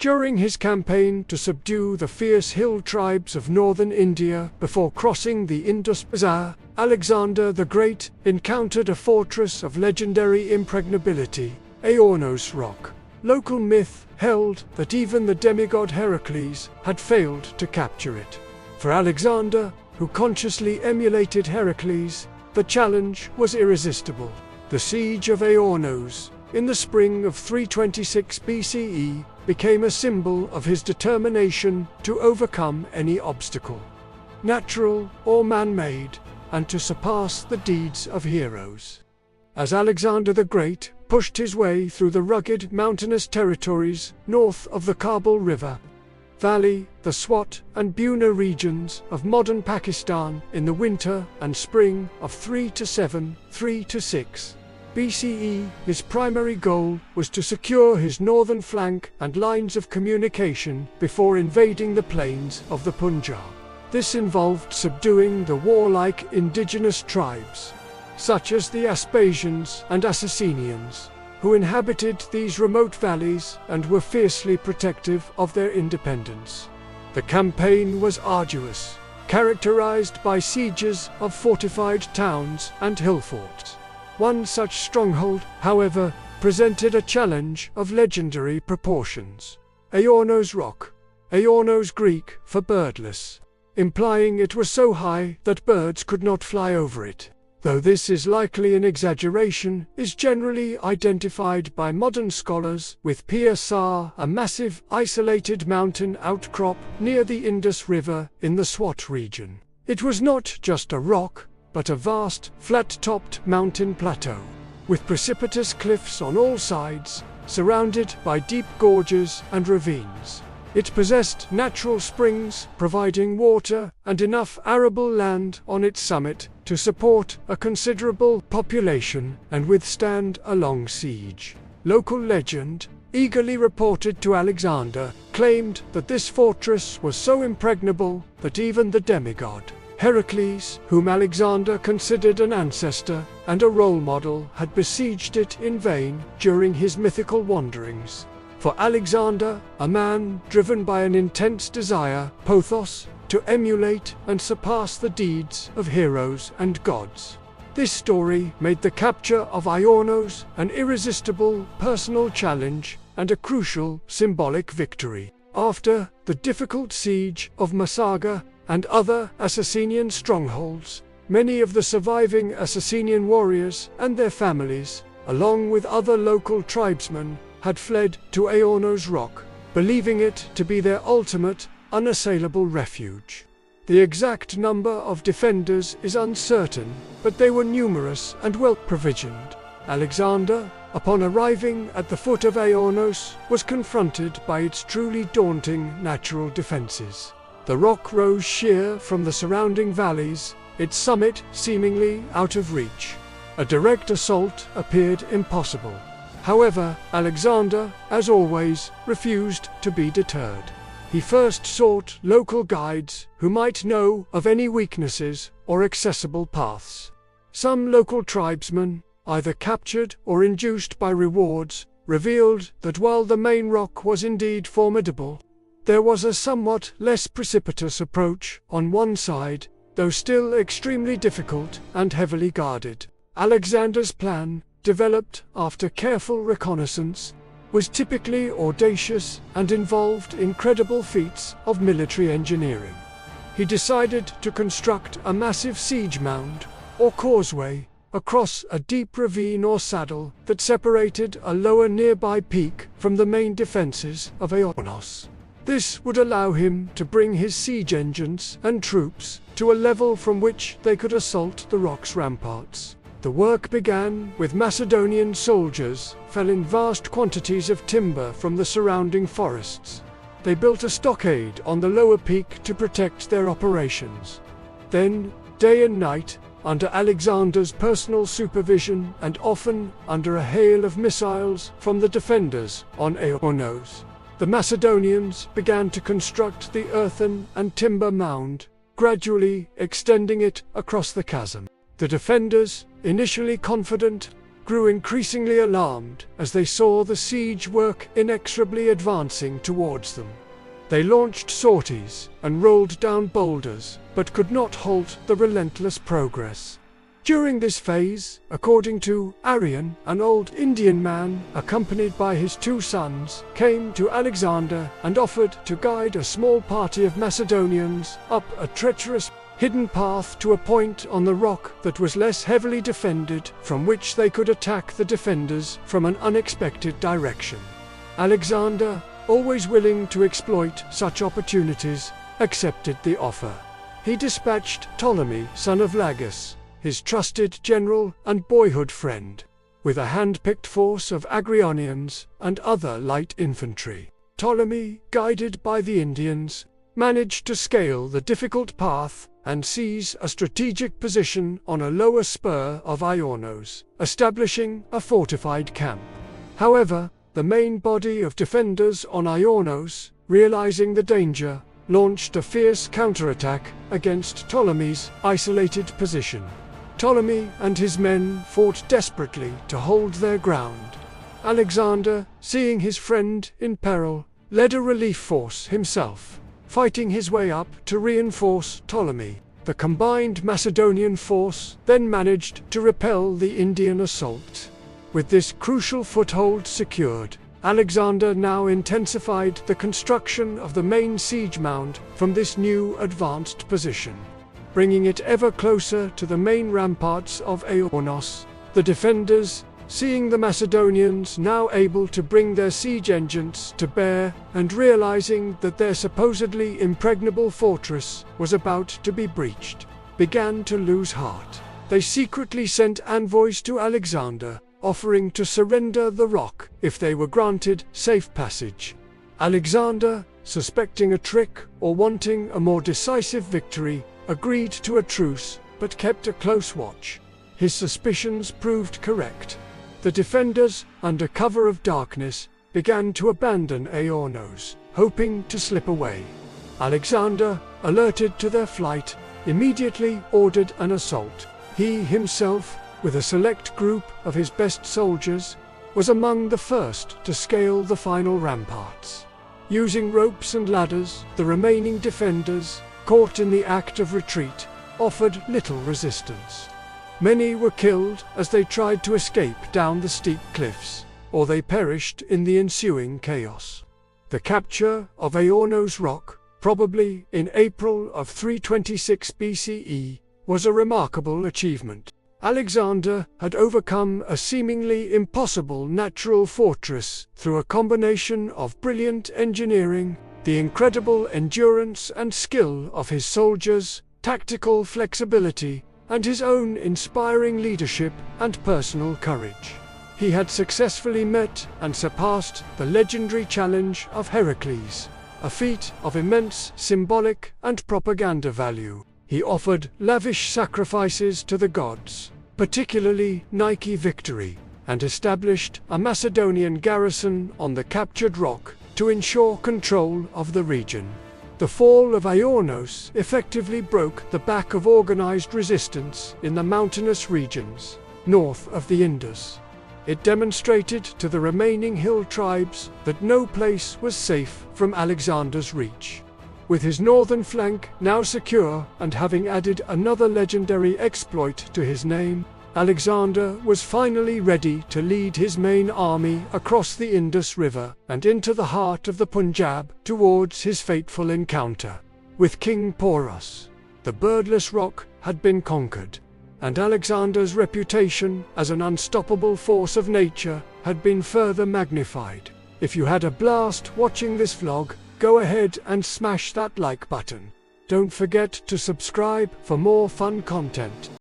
During his campaign to subdue the fierce hill tribes of northern India before crossing the Indus, Alexander the Great encountered a fortress of legendary impregnability, Aornos Rock. Local myth held that even the demigod Heracles had failed to capture it. For Alexander, who consciously emulated Heracles, the challenge was irresistible. The siege of Aornos, in the spring of 326 BCE, became a symbol of his determination to overcome any obstacle, natural or man-made, and to surpass the deeds of heroes. As Alexander the Great pushed his way through the rugged mountainous territories north of the Kabul River Valley, the Swat and Buna regions of modern Pakistan in the winter and spring of 326 BCE, his primary goal was to secure his northern flank and lines of communication before invading the plains of the Punjab. This involved subduing the warlike indigenous tribes, such as the Aspasians and Assassinians, who inhabited these remote valleys and were fiercely protective of their independence. The campaign was arduous, characterized by sieges of fortified towns and hill forts. One such stronghold, however, presented a challenge of legendary proportions. Aornos Rock, Aornos Greek for birdless, implying it was so high that birds could not fly over it. Though this is likely an exaggeration, is generally identified by modern scholars with PSR, a massive isolated mountain outcrop near the Indus River in the Swat region. It was not just a rock, but a vast, flat-topped mountain plateau, with precipitous cliffs on all sides, surrounded by deep gorges and ravines. It possessed natural springs, providing water and enough arable land on its summit to support a considerable population and withstand a long siege. Local legend, eagerly reported to Alexander, claimed that this fortress was so impregnable that even the demigod Heracles, whom Alexander considered an ancestor and a role model, had besieged it in vain during his mythical wanderings. For Alexander, a man driven by an intense desire, pothos, to emulate and surpass the deeds of heroes and gods, this story made the capture of Aornos an irresistible personal challenge and a crucial symbolic victory. After the difficult siege of Masaga and other Assassinian strongholds, many of the surviving Assassinian warriors and their families, along with other local tribesmen, had fled to Aornos Rock, believing it to be their ultimate, unassailable refuge. The exact number of defenders is uncertain, but they were numerous and well provisioned. Alexander, upon arriving at the foot of Aornos, was confronted by its truly daunting natural defenses. The rock rose sheer from the surrounding valleys, its summit seemingly out of reach. A direct assault appeared impossible. However, Alexander, as always, refused to be deterred. He first sought local guides who might know of any weaknesses or accessible paths. Some local tribesmen, either captured or induced by rewards, revealed that while the main rock was indeed formidable, there was a somewhat less precipitous approach on one side, though still extremely difficult and heavily guarded. Alexander's plan, developed after careful reconnaissance, was typically audacious and involved incredible feats of military engineering. He decided to construct a massive siege mound, or causeway, across a deep ravine or saddle that separated a lower nearby peak from the main defenses of Aornos. This would allow him to bring his siege engines and troops to a level from which they could assault the rock's ramparts. The work began with Macedonian soldiers felling vast quantities of timber from the surrounding forests. They built a stockade on the lower peak to protect their operations. Then, day and night, under Alexander's personal supervision and often under a hail of missiles from the defenders on Aornos, the Macedonians began to construct the earthen and timber mound, gradually extending it across the chasm. The defenders, initially confident, grew increasingly alarmed as they saw the siege work inexorably advancing towards them. They launched sorties and rolled down boulders, but could not halt the relentless progress. During this phase, according to Arion, an old Indian man, accompanied by his 2 sons, came to Alexander and offered to guide a small party of Macedonians up a treacherous, hidden path to a point on the rock that was less heavily defended, from which they could attack the defenders from an unexpected direction. Alexander, always willing to exploit such opportunities, accepted the offer. He dispatched Ptolemy, son of Lagus, his trusted general and boyhood friend, with a hand-picked force of Agrionians and other light infantry. Ptolemy, guided by the Indians, managed to scale the difficult path and seize a strategic position on a lower spur of Aornos, establishing a fortified camp. However, the main body of defenders on Aornos, realizing the danger, launched a fierce counterattack against Ptolemy's isolated position. Ptolemy and his men fought desperately to hold their ground. Alexander, seeing his friend in peril, led a relief force himself, fighting his way up to reinforce Ptolemy. The combined Macedonian force then managed to repel the Indian assault. With this crucial foothold secured, Alexander now intensified the construction of the main siege mound from this new advanced position, bringing it ever closer to the main ramparts of Aornos. The defenders, seeing the Macedonians now able to bring their siege engines to bear and realizing that their supposedly impregnable fortress was about to be breached, began to lose heart. They secretly sent envoys to Alexander, offering to surrender the rock if they were granted safe passage. Alexander, suspecting a trick or wanting a more decisive victory, agreed to a truce but kept a close watch. His suspicions proved correct. The defenders, under cover of darkness, began to abandon Aornos, hoping to slip away. Alexander, alerted to their flight, immediately ordered an assault. He himself, with a select group of his best soldiers, was among the first to scale the final ramparts. Using ropes and ladders, the remaining defenders, caught in the act of retreat, offered little resistance. Many were killed as they tried to escape down the steep cliffs, or they perished in the ensuing chaos. The capture of Aornos Rock, probably in April of 326 BCE, was a remarkable achievement. Alexander had overcome a seemingly impossible natural fortress through a combination of brilliant engineering, the incredible endurance and skill of his soldiers, tactical flexibility, and his own inspiring leadership and personal courage. He had successfully met and surpassed the legendary challenge of Heracles, a feat of immense symbolic and propaganda value. He offered lavish sacrifices to the gods, particularly Nike victory, and established a Macedonian garrison on the captured rock to ensure control of the region. The fall of Aornos effectively broke the back of organized resistance in the mountainous regions north of the Indus. It demonstrated to the remaining hill tribes that no place was safe from Alexander's reach. With his northern flank now secure and having added another legendary exploit to his name, Alexander was finally ready to lead his main army across the Indus River and into the heart of the Punjab towards his fateful encounter with King Porus. The birdless rock had been conquered, and Alexander's reputation as an unstoppable force of nature had been further magnified. If you had a blast watching this vlog, go ahead and smash that like button. Don't forget to subscribe for more fun content.